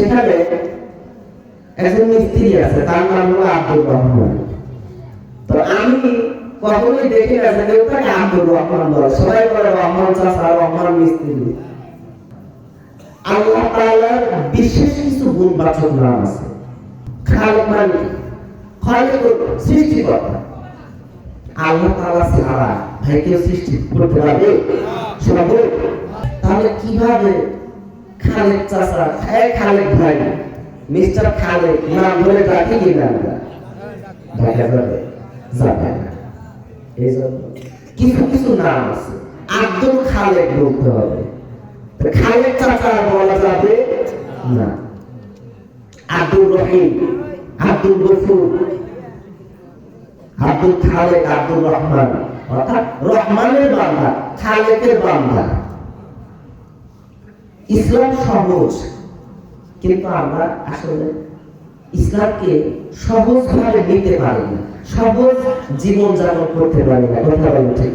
সেখানে একজন মিস্ত্রি আছে, তার নাম হলো আব্দুর রহমান। তো আমি কখনোই দেখি না যে কেউ তাকে আব্দুর রহমান বলে, সবাই বলে রহমান চাচা, রহমান মিস্ত্রি। আল্লাহ তাআলার বিশেষ কিছু গুণবাচক নাম আছে। খালেক মানে খালেক সৃষ্টিকর্তা। আল্লাহ তাআলা ছাড়া ভাই কেউ সৃষ্টি করতে পারবে? সম্ভব? তাহলে কিভাবে খালেক চাচা, খালেক ভাই, মিস্টার খালেক নাম ধরে ডাকি কিনা দেখা যাবে? যাবে না। এই জন্য কিছু কিছু নাম আছে, আব্দুল খালেক বলতে হবে, খালেক চাচা বলা যাবে না। আব্দুর রহিম, আব্দুল গফুর, আব্দুল খালেক, আব্দুর রহমান, অর্থাৎ রহমানের বান্দা, খালেকের বান্দা। ইসলাম সহজ, কিন্তু আমরা আসলে ইসলামকে সহজভাবে নিতে পারি না, সহজ জীবন যাপন করতে পারি না। কথা বলতে ঠিক।